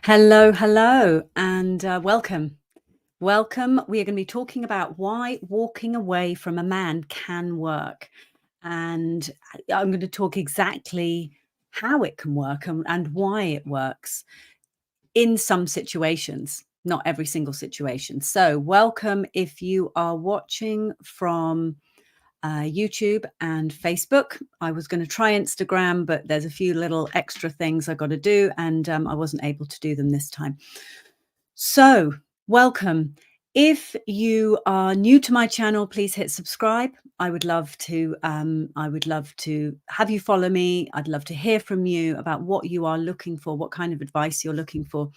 Hello, hello, and welcome. Welcome. We are going to be talking about why walking away from a man can work. And I'm going to talk exactly how it can work and why it works in some situations, not every single situation. So, welcome if you are watching from YouTube and Facebook. I was going to try Instagram, but there's a few little extra things I got to do, and I wasn't able to do them this time. So, welcome. If you are new to my channel, please hit subscribe. I would love to have you follow me. I'd love to hear from you about what you are looking for, what kind of advice you're looking for.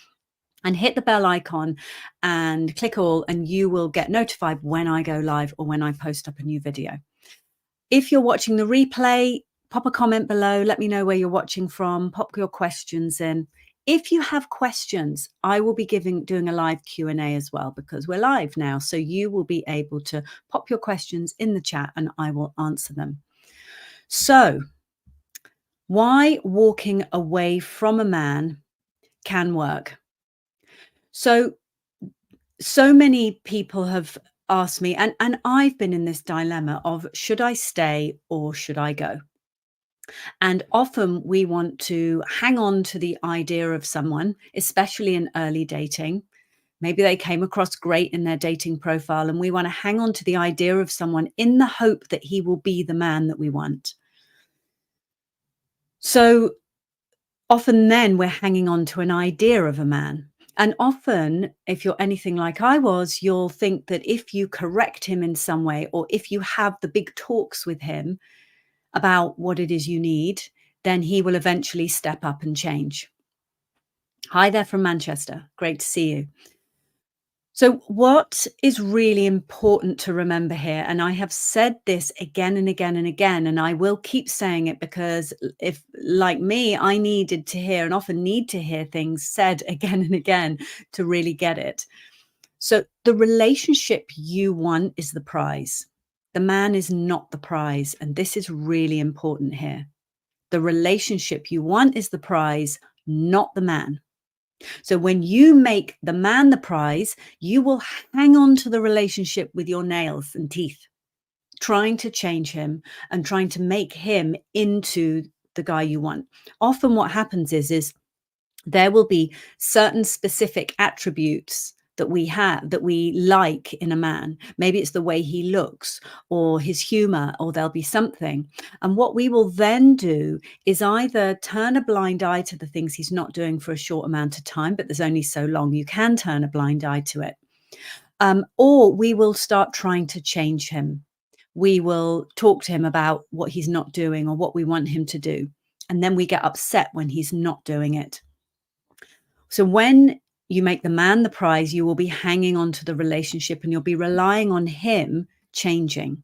And hit the bell icon and click all, and you will get notified when I go live or when I post up a new video. If you're watching the replay, pop a comment below. Let me know where you're watching from. Pop your questions in. If you have questions, I will be doing a live Q&A as well, because we're live now. So you will be able to pop your questions in the chat and I will answer them. So, why walking away from a man can work? So many people have asked me, and I've been in this dilemma of, should I stay or should I go? And often we want to hang on to the idea of someone, especially in early dating. Maybe they came across great in their dating profile, and we want to hang on to the idea of someone in the hope that he will be the man that we want. So often then we're hanging on to an idea of a man. And often, if you're anything like I was, you'll think that if you correct him in some way, or if you have the big talks with him about what it is you need, then he will eventually step up and change. Hi there from Manchester. Great to see you. So, what is really important to remember here, and I have said this again and again and again, and I will keep saying it, because if, like me, I needed to hear and often need to hear things said again and again to really get it. So, the relationship you want is the prize. The man is not the prize. And this is really important here. The relationship you want is the prize, not the man. So when you make the man the prize, you will hang on to the relationship with your nails and teeth, trying to change him and trying to make him into the guy you want. Often what happens is there will be certain specific attributes that we like in a man. Maybe it's the way he looks or his humor, or there'll be something. And what we will then do is either turn a blind eye to the things he's not doing for a short amount of time, but there's only so long you can turn a blind eye to it. Or we will start trying to change him. We will talk to him about what he's not doing or what we want him to do. And then we get upset when he's not doing it. So when you make the man the prize, you will be hanging on to the relationship and you'll be relying on him changing.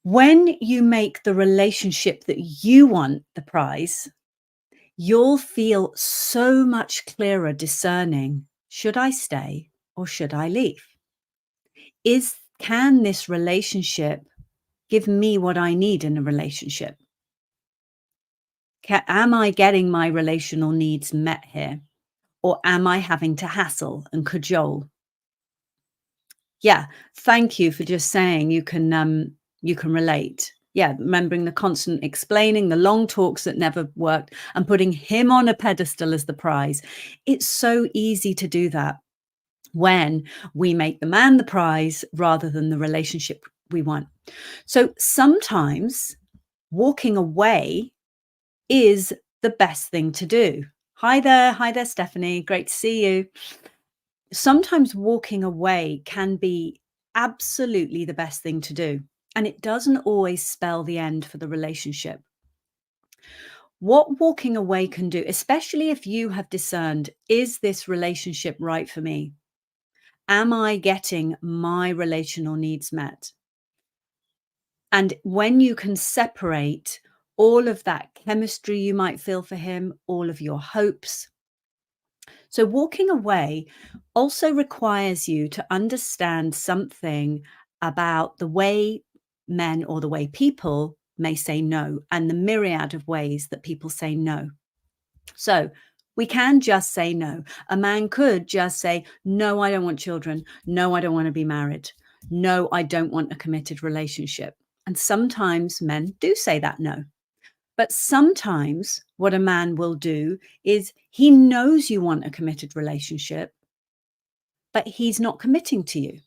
When you make the relationship that you want the prize, you'll feel so much clearer discerning, should I stay or should I leave? Can this relationship give me what I need in a relationship? Am I getting my relational needs met here? Or am I having to hassle and cajole? Yeah, thank you for just saying you can relate. Yeah, remembering the constant explaining, the long talks that never worked, and putting him on a pedestal as the prize. It's so easy to do that when we make the man the prize rather than the relationship we want. So sometimes walking away is the best thing to do. Hi there, Stephanie. Great to see you. Sometimes walking away can be absolutely the best thing to do, and it doesn't always spell the end for the relationship. What walking away can do, especially if you have discerned, is this relationship right for me? Am I getting my relational needs met? And when you can separate all of that chemistry you might feel for him, all of your hopes. So walking away also requires you to understand something about the way men or the way people may say no, and the myriad of ways that people say no. So We can just say no. A man could just say, "No, I don't want children. No, I don't want to be married. No, I don't want a committed relationship." And sometimes men do say that no. But sometimes what a man will do is he knows you want a committed relationship, but he's not committing to you.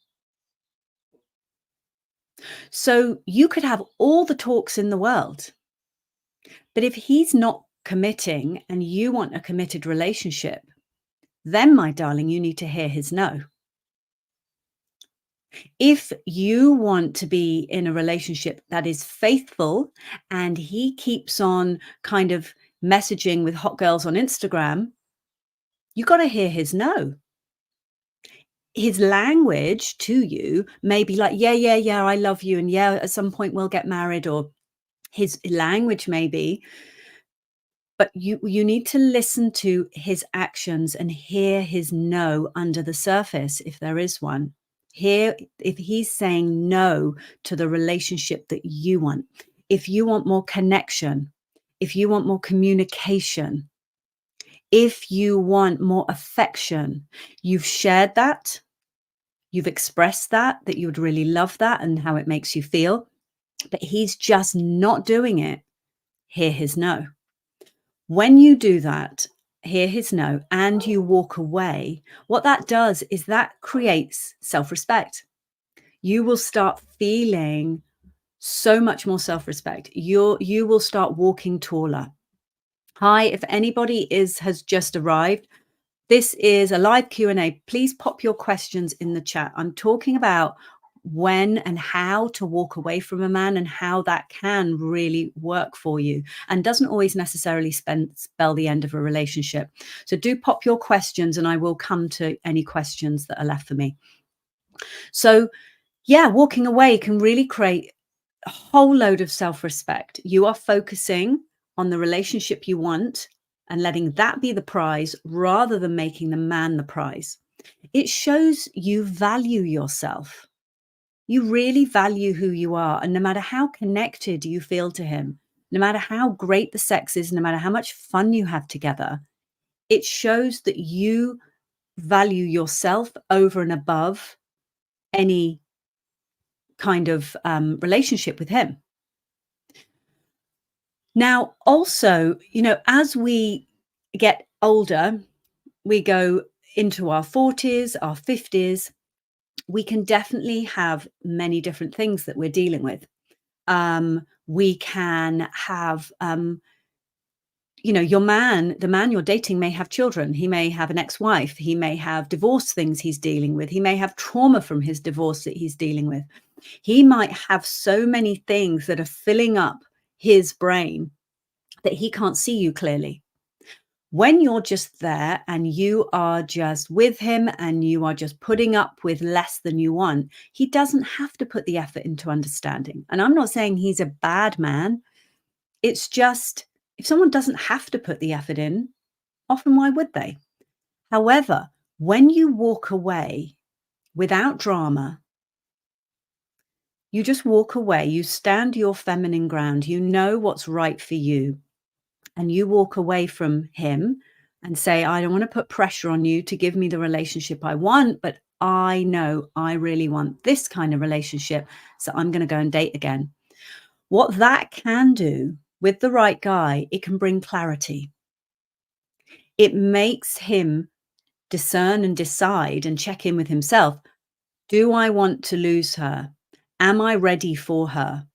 So you could have all the talks in the world, but if he's not committing and you want a committed relationship, then, my darling, you need to hear his no. If you want to be in a relationship that is faithful and he keeps on kind of messaging with hot girls on Instagram, you got to hear his no. His language to you may be like, yeah, yeah, yeah, I love you. And yeah, at some point we'll get married, or his language may be, but you need to listen to his actions and hear his no under the surface, if there is one. Hear if he's saying no to the relationship that you want. If you want more connection, if you want more communication, if you want more affection, you've shared that, you've expressed that you would really love that and how it makes you feel, but he's just not doing it. Hear his no. When you do that, hear his no, and you walk away, what that does is that creates self-respect. You will start feeling so much more self-respect. You will start walking taller. Hi, if anybody has just arrived, this is a live Q&A. Please pop your questions in the chat. I'm talking about when and how to walk away from a man and how that can really work for you and doesn't always necessarily spell the end of a relationship. So do pop your questions and I will come to any questions that are left for me. So yeah, walking away can really create a whole load of self-respect. You are focusing on the relationship you want and letting that be the prize rather than making the man the prize. It shows you value yourself. You really value who you are. And no matter how connected you feel to him, no matter how great the sex is, no matter how much fun you have together, it shows that you value yourself over and above any kind of relationship with him. Now, also, as we get older, we go into our 40s, our 50s, we can definitely have many different things that we're dealing with. We can have, the man you're dating may have children. He may have an ex-wife. He may have divorce things he's dealing with. He may have trauma from his divorce that he's dealing with. He might have so many things that are filling up his brain that he can't see you clearly. When you're just there and you are just with him and you are just putting up with less than you want, he doesn't have to put the effort into understanding. And I'm not saying he's a bad man. It's just, if someone doesn't have to put the effort in, often why would they? However, when you walk away without drama, you just walk away, you stand your feminine ground, you know what's right for you, and you walk away from him and say, I don't want to put pressure on you to give me the relationship I want, but I know I really want this kind of relationship, so I'm going to go and date again. What that can do with the right guy, it can bring clarity. It makes him discern and decide and check in with himself. Do I want to lose her? Am I ready for her?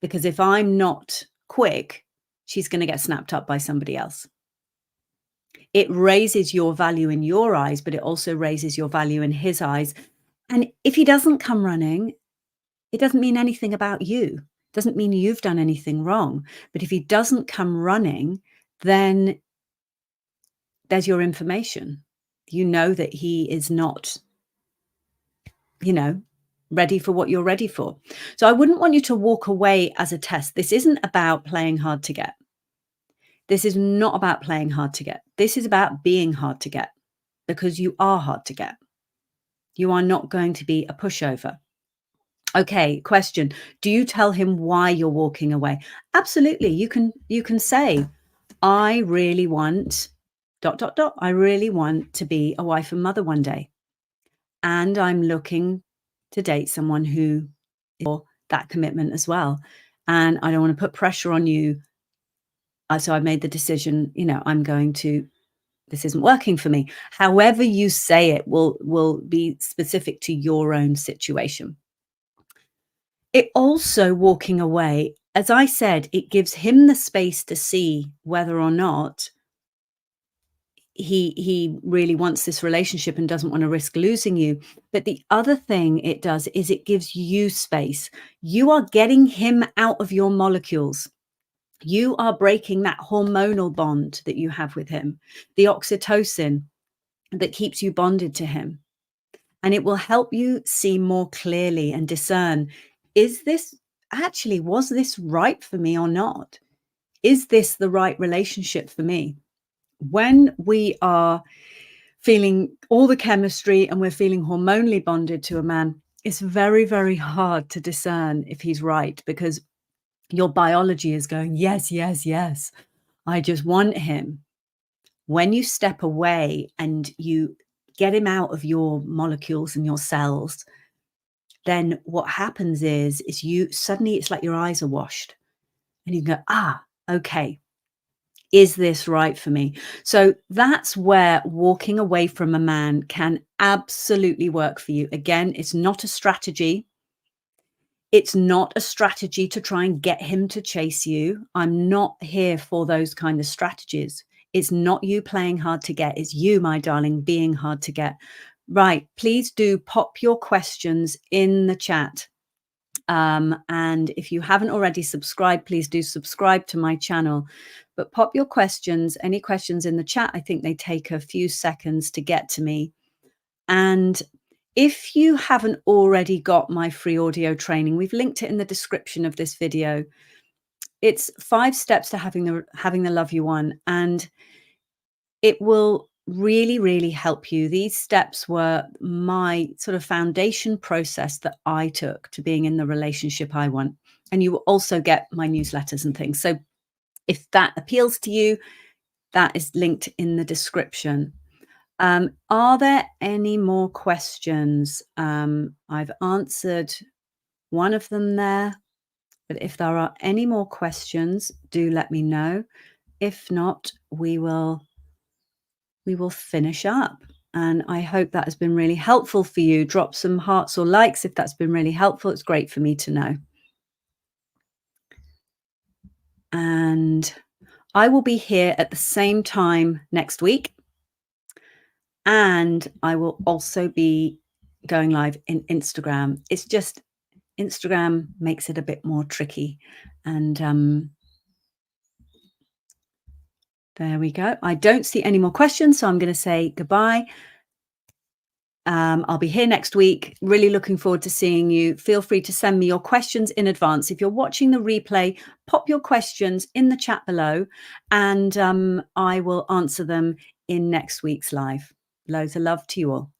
Because if I'm not quick, she's going to get snapped up by somebody else. It raises your value in your eyes, but it also raises your value in his eyes. And if he doesn't come running, it doesn't mean anything about you. It doesn't mean you've done anything wrong. But if he doesn't come running, then there's your information. You know that he is not, ready for what you're ready for. So I wouldn't want you to walk away as a test. This isn't about playing hard to get. This is not about playing hard to get. This is about being hard to get, because you are hard to get. You are not going to be a pushover. Okay, question. Do you tell him why you're walking away? Absolutely. You can say, I really want dot, dot, dot. I really want to be a wife and mother one day. And I'm looking to date someone who for that commitment as well. And I don't want to put pressure on you. So I made the decision, this isn't working for me. However you say it will be specific to your own situation. It also walking away, as I said, it gives him the space to see whether or not he really wants this relationship and doesn't want to risk losing you. But the other thing it does is it gives you space. You are getting him out of your molecules. You are breaking that hormonal bond that you have with him, the oxytocin that keeps you bonded to him. And it will help you see more clearly and discern, was this right for me or not? Is this the right relationship for me? When we are feeling all the chemistry and we're feeling hormonally bonded to a man, it's very, very hard to discern if he's right, because your biology is going, yes, yes, yes, I just want him. When you step away and you get him out of your molecules and your cells, then what happens is you suddenly, it's like your eyes are washed and you go, okay, is this right for me? So that's where walking away from a man can absolutely work for you. Again, it's not a strategy. It's not a strategy to try and get him to chase you. I'm not here for those kind of strategies. It's not you playing hard to get. It's you, my darling, being hard to get. Right. Please do pop your questions in the chat. And if you haven't already subscribed, please do subscribe to my channel. But pop your questions, any questions in the chat. I think they take a few seconds to get to me. And if you haven't already got my free audio training, we've linked it in the description of this video. It's 5 steps to having the love you want, and it will really, really help you. These steps were my sort of foundation process that I took to being in the relationship I want. And you will also get my newsletters and things. So if that appeals to you, that is linked in the description. Are there any more questions? I've answered one of them there, but if there are any more questions, do let me know. If not, we will finish up. And I hope that has been really helpful for you. Drop some hearts or likes if that's been really helpful. It's great for me to know. And I will be here at the same time next week. And I will also be going live in Instagram. It's just Instagram makes it a bit more tricky. And there we go. I don't see any more questions, so I'm going to say goodbye. I'll be here next week. Really looking forward to seeing you. Feel free to send me your questions in advance. If you're watching the replay, pop your questions in the chat below, and I will answer them in next week's live. Loads of love to you all.